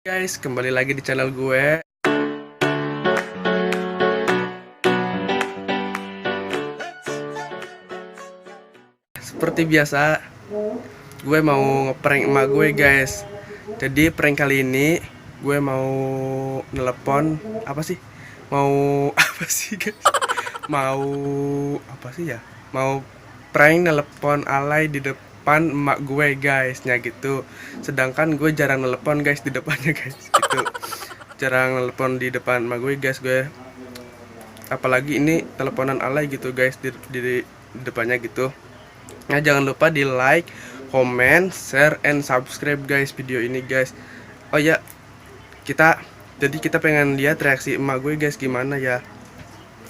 Guys, kembali lagi di channel gue. Seperti biasa, gue mau ngeprank emak gue, guys. Jadi prank kali ini gue mau nelepon apa sih? Mau apa sih, guys? Mau apa sih ya? Mau prank nelepon alay di depan emak gue, guys. Nya gitu. Sedangkan gue jarang nelepon, guys, di depannya, guys. Gitu. Jarang nelepon di depan emak gue, guys. Gue apalagi ini teleponan alay gitu, guys, di depannya gitu. Nah, jangan lupa di like, comment, share, and subscribe, guys, video ini, guys. Oh ya, kita pengen lihat reaksi emak gue, guys, gimana ya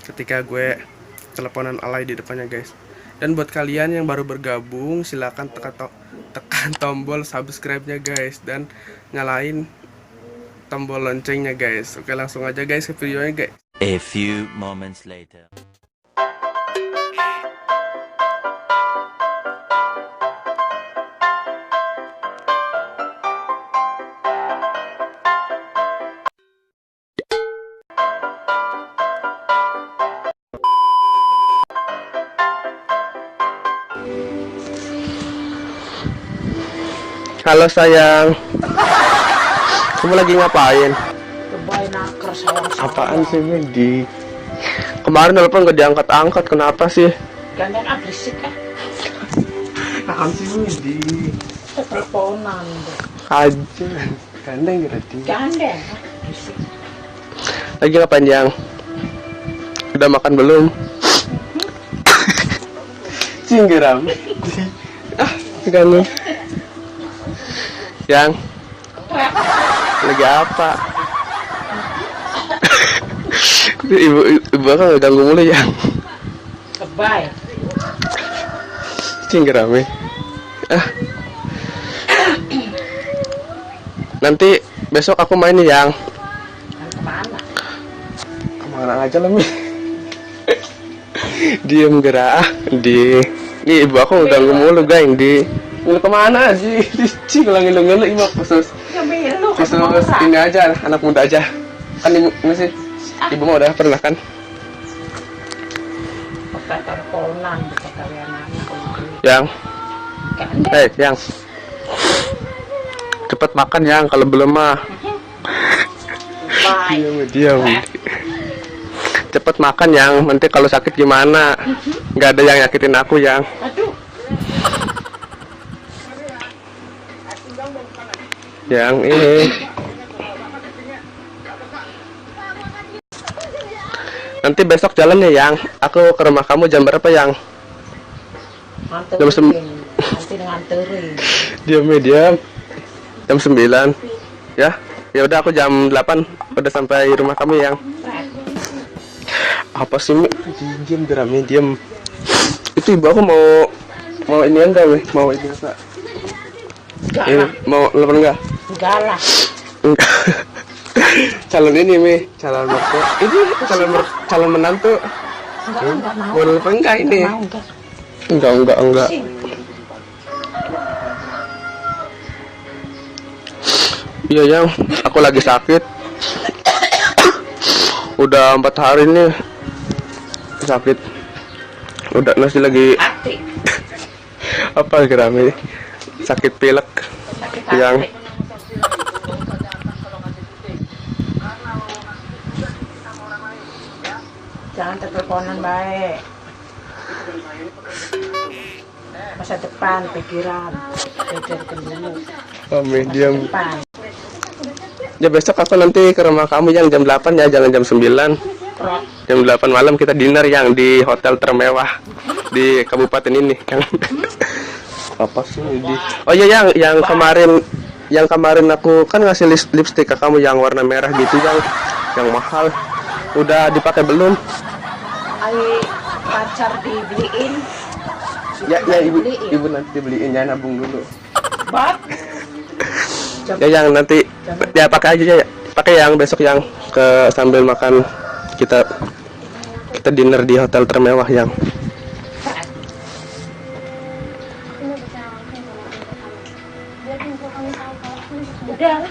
ketika gue teleponan alay di depannya, guys. Dan buat kalian yang baru bergabung, silahkan tekan tombol subscribe-nya, guys, dan nyalain tombol loncengnya, guys. Oke, langsung aja, guys, ke videonya, guys. A few moments later. Halo sayang, kamu lagi ngapain? Kebay naker sayang. Apaan sih, Medi? Kemarin telepon gak diangkat-angkat, kenapa sih? Gandeng berisik Apaan sih, Medi? teleponan Aja, gandeng berarti. gandeng berisik. Lagi ngapain, Yang? Udah makan belum? Cinggeram. Ganggu. Yang lagi apa? Ibu kan ganggu mulu, Yang. Kebay Cinggerame. Nanti besok aku main nih, Yang. kemana? Kemana aja lah, Mi. Diem gerah di. Ih, ibu aku udah mulu, Gang, di. Ngilu kemana sih? Cing lah ngilu-ngilu ibu khusus. Ya lu Khusus ini aja, anak muda aja. Kan ibu masih ibu mah udah pernah kan? pakai teleponan bisa kalian anak. Yang, Gandeng Yang. Cepet makan, Yang, kalau belum mah. kebay. Diam. Cepet makan, Yang. Nanti kalau sakit gimana? Nggak ada yang nyakitin aku, Yang. Aduh, Yang ini. Nanti besok jalan ya, Yang. Aku ke rumah kamu jam berapa, Yang? nganterin. Nanti nganterin. Diam, diam. Jam 9. Ya. Ya udah, aku jam 8 udah sampai rumah kamu, Yang. Apa sih, Mi? Diam, drama, diam. Itu ibu aku mau ini enggak, weh? Mau ini enggak? Enggak Ini lah, mau telepon enggak? enggak lah. Enggak. Calon ini, Mi. Calon mertua. Ini calon menantu. Enggak mau. Mau telepon enggak ini? Mau enggak? Enggak. Sing. Iya, Yang. Aku lagi sakit. Udah 4 hari nih sakit. Udah masih lagi Hati. apa gerame? Sakit pilek. Sakit Yang hati. Jangan teleponan baik. Masa depan pikiran pikirkan dulu medium. depan. Ya besok aku nanti ke rumah kamu, Yang, jam 8 ya, jangan jam 9. Prot. Jam 8 malam kita dinner, Yang, di hotel termewah di kabupaten ini, Yang. Apa sih di? Oh iya, yang kemarin aku kan ngasih lipstick ke kamu yang warna merah gitu, yang mahal. Udah dipakai belum? Ai pacar dibeliin. Ya ibu nanti dibeliin, ya, nabung dulu. Bat. Ya, Yang, nanti ya pakai aja ya. Pakai, Yang, besok, Yang, ke sambil makan kita dinner di hotel termewah, Yang. Udah.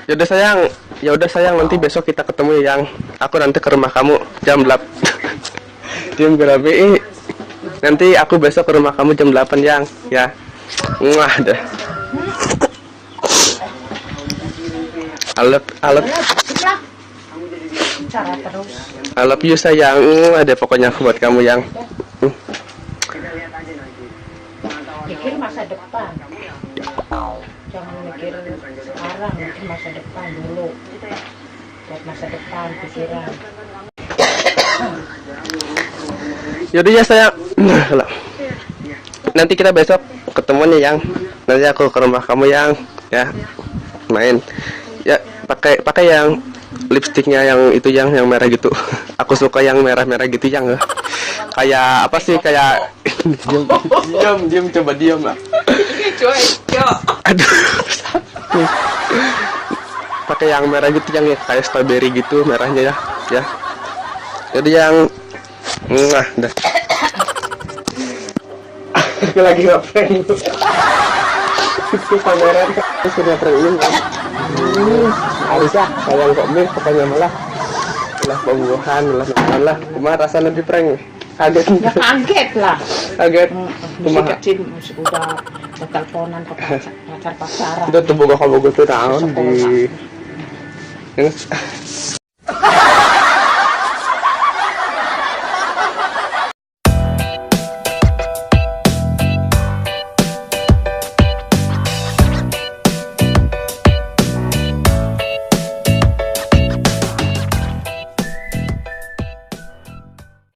Ya udah sayang, nanti besok kita ketemu ya, yang aku nanti ke rumah kamu jam 8. Diam Grabi. Nanti aku besok ke rumah kamu jam 8 yang ya. Muah dah. Cara terus. I love you sayang. Ada pokoknya buat kamu yang. Pikir masa depan. Jangan mikir sekarang, mikir masa depan dulu. Buat masa depan pikiran. Yaudah ya sayang. Nanti kita besok ketemunya yang. Nanti aku ke rumah kamu yang ya main. Ya pakai yang lipstiknya yang itu yang merah gitu. Aku suka yang merah-merah gitu yang kayak apa sih kayak diam coba diam lah. Aduh. Pakai yang merah gitu yang kayak strawberry gitu merahnya ya. Ya. Jadi yang dah. Aku lagi ngeprank. Itu pameran sudah prank kan. Harusnya sayang kok nih pokoknya malah pembuahan lah kemarin rasanya di prank kaget Ya kaget lah. kaget Masih kecil udah teleponan ke pacar-pacaran. itu tuh boga kamu gue tuh tahun di